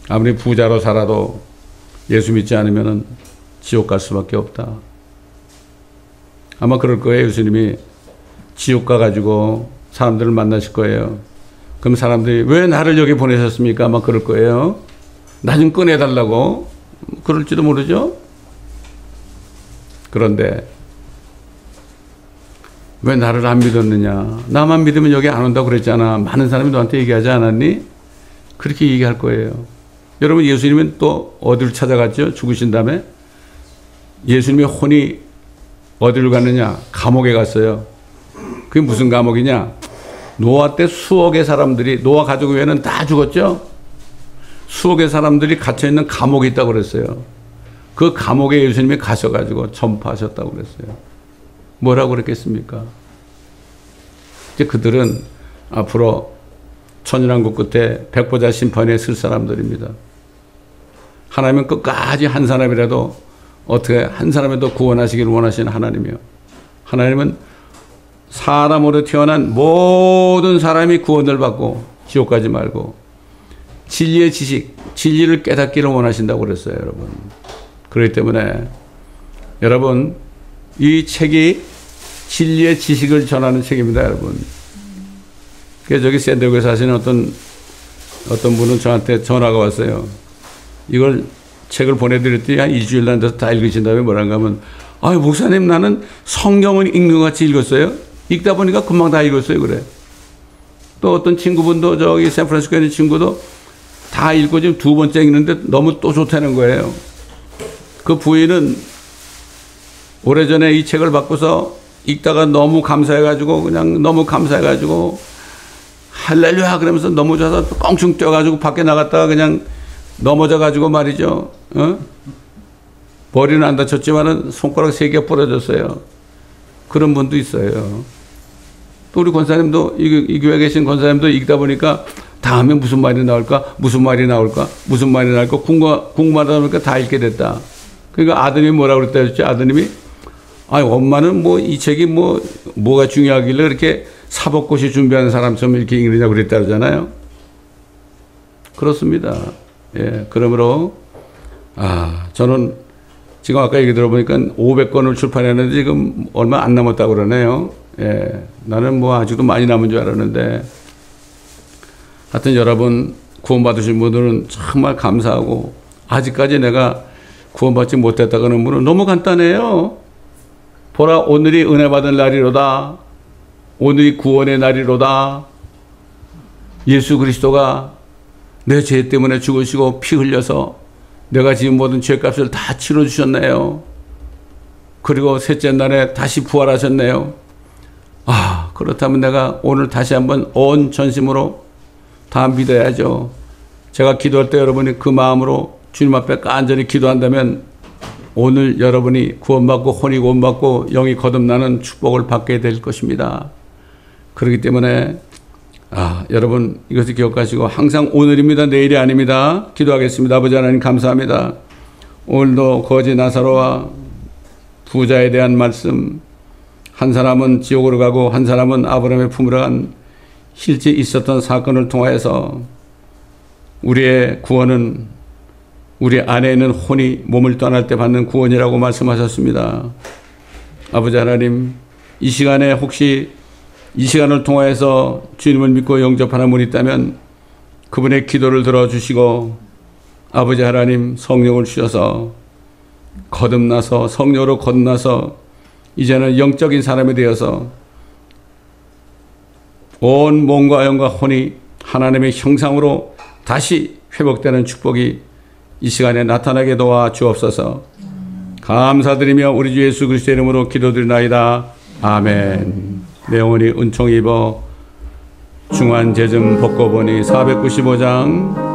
아무리 부자로 살아도 예수 믿지 않으면 지옥 갈 수밖에 없다. 아마 그럴 거예요. 예수님이 지옥 가가지고 사람들을 만나실 거예요. 그럼 사람들이 왜 나를 여기 보내셨습니까? 아마 그럴 거예요. 나 좀 꺼내달라고. 그럴지도 모르죠. 그런데 왜 나를 안 믿었느냐? 나만 믿으면 여기 안 온다고 그랬잖아. 많은 사람이 너한테 얘기하지 않았니? 그렇게 얘기할 거예요. 여러분, 예수님은 또 어디를 찾아갔죠? 죽으신 다음에 예수님의 혼이 어디를 갔느냐? 감옥에 갔어요. 그게 무슨 감옥이냐? 노아 때 수억의 사람들이, 노아 가족 외에는 다 죽었죠? 수억의 사람들이 갇혀있는 감옥에 있다고 그랬어요. 그 감옥에 예수님이 가셔가지고 전파하셨다고 그랬어요. 뭐라고 그랬겠습니까? 이제 그들은 앞으로 천연왕국 끝에 백보자 심판에 쓸 사람들입니다. 하나님은 끝까지 한 사람이라도 어떻게 한 사람이라도 구원하시기를 원하시는 하나님이요. 하나님은 사람으로 태어난 모든 사람이 구원을 받고 지옥 가지 말고 진리의 지식, 진리를 깨닫기를 원하신다고 그랬어요, 여러분. 그렇기 때문에 여러분, 이 책이 진리의 지식을 전하는 책입니다, 여러분. 그래서 저기 샌디에고에 사시는 어떤 분은 저한테 전화가 왔어요. 이걸 책을 보내드렸더니 한 일주일 남아서 다 읽으신 다음에 뭐란가 하면, 아유, 목사님, 나는 성경을 읽는 것 같이 읽었어요. 읽다 보니까 금방 다 읽었어요, 그래. 또 어떤 친구분도 저기 샌프란시스코에 있는 친구도 다 읽고 지금 두 번째 읽는데 너무 또 좋다는 거예요. 그 부인은 오래전에 이 책을 받고서 읽다가 너무 감사해가지고, 그냥 너무 감사해가지고, 할렐루야! 그러면서 너무 좋아서 껑충 뛰어가지고 밖에 나갔다가 그냥 넘어져가지고 말이죠. 머리는 안 다쳤지만은 손가락 3개 부러졌어요. 그런 분도 있어요. 또 우리 권사님도, 이 교회에 계신 권사님도 읽다 보니까 다음에 무슨 말이 나올까? 무슨 말이 나올까? 무슨 말이 나올까? 궁금하다 보니까 다 읽게 됐다. 그러니까 아드님이 뭐라고 그랬다 했지? 아드님이 아니 엄마는 뭐 이 책이 뭐가 중요하길래 이렇게 사법고시 준비하는 사람처럼 이렇게 읽느냐고 그랬다 그러잖아요. 그렇습니다. 예, 그러므로 저는 지금 아까 얘기 들어보니까 500권을 출판했는데 지금 얼마 안 남았다고 그러네요. 예, 나는 뭐 아직도 많이 남은 줄 알았는데 하여튼 여러분 구원받으신 분들은 정말 감사하고 아직까지 내가 구원받지 못했다고 하는 분은 너무 간단해요. 보라 오늘이 은혜 받은 날이로다. 오늘이 구원의 날이로다. 예수 그리스도가 내 죄 때문에 죽으시고 피 흘려서 내가 지은 모든 죄값을 다 치러주셨네요. 그리고 셋째 날에 다시 부활하셨네요. 그렇다면 내가 오늘 다시 한번 온 전심으로 다 믿어야죠. 제가 기도할 때 여러분이 그 마음으로 주님 앞에 간절히 기도한다면 오늘 여러분이 구원받고 혼이 구원받고 영이 거듭나는 축복을 받게 될 것입니다. 그렇기 때문에 여러분 이것을 기억하시고 항상 오늘입니다. 내일이 아닙니다. 기도하겠습니다. 아버지 하나님 감사합니다. 오늘도 거지 나사로와 부자에 대한 말씀, 한 사람은 지옥으로 가고 한 사람은 아브라함의 품으로 간 실제 있었던 사건을 통하여서 우리의 구원은 우리 안에 있는 혼이 몸을 떠날 때 받는 구원이라고 말씀하셨습니다. 아버지 하나님, 이 시간에 혹시 이 시간을 통하여서 주님을 믿고 영접하는 분이 있다면 그분의 기도를 들어주시고 아버지 하나님 성령을 주셔서 거듭나서 성령으로 거듭나서 이제는 영적인 사람이 되어서 온 몸과 영과 혼이 하나님의 형상으로 다시 회복되는 축복이 이 시간에 나타나게 도와 주옵소서. 감사드리며 우리 주 예수 그리스도의 이름으로 기도드리나이다. 아멘. 내 영혼이 은총 입어 중한 재점 벗고 보니 495장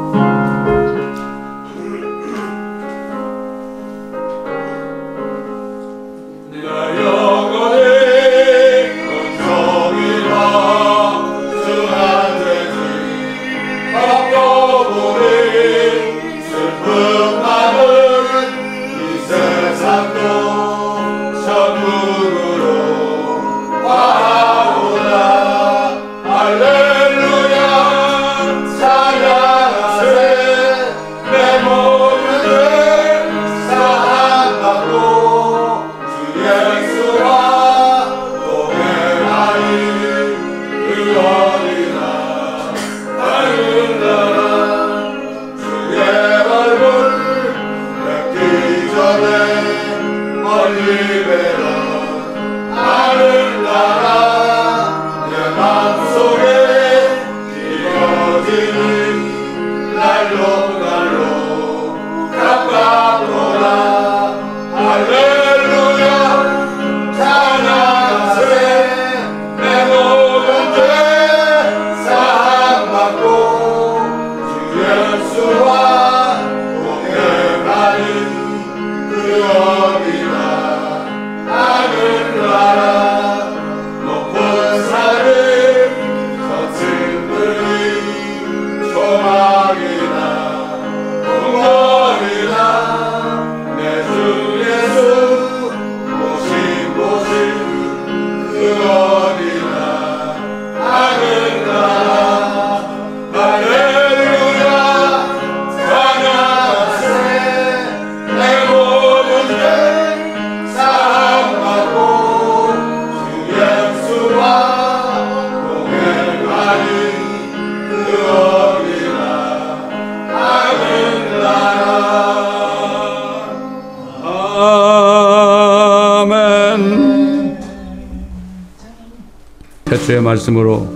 태초의 말씀으로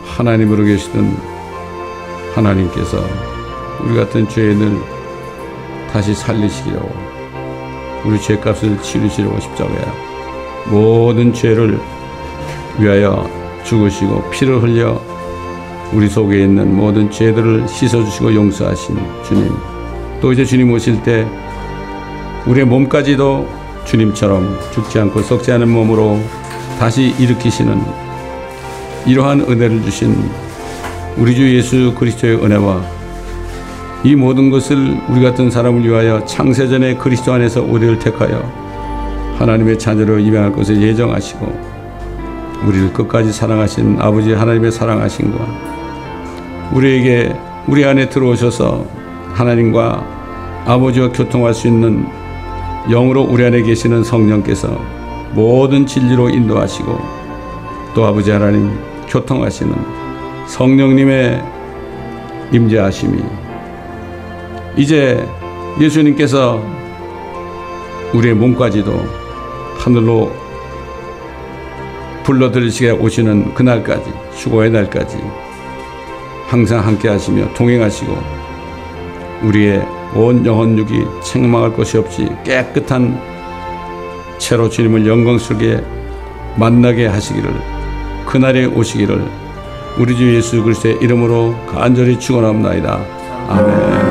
하나님으로 계시던 하나님께서 우리 같은 죄인을 다시 살리시기로 우리 죄값을 치르시려고 십자가에 모든 죄를 위하여 죽으시고 피를 흘려 우리 속에 있는 모든 죄들을 씻어주시고 용서하신 주님, 또 이제 주님 오실 때 우리의 몸까지도 주님처럼 죽지 않고 썩지 않은 몸으로 다시 일으키시는 이러한 은혜를 주신 우리 주 예수 그리스도의 은혜와 이 모든 것을 우리 같은 사람을 위하여 창세전에 그리스도 안에서 우리를 택하여 하나님의 자녀로 입양할 것을 예정하시고 우리를 끝까지 사랑하신 아버지 하나님의 사랑하심과 우리에게 우리 안에 들어오셔서 하나님과 아버지와 교통할 수 있는 영으로 우리 안에 계시는 성령께서 모든 진리로 인도하시고 또 아버지 하나님 교통하시는 성령님의 임재하심이 이제 예수님께서 우리의 몸까지도 하늘로 불러들이시게 오시는 그날까지 휴거의 날까지 항상 함께 하시며 동행하시고 우리의 온 영혼육이 책망할 것이 없이 깨끗한 채로 주님을 영광스럽게 만나게 하시기를 그날에 오시기를 우리 주 예수 그리스도의 이름으로 간절히 축원합니다. 아멘.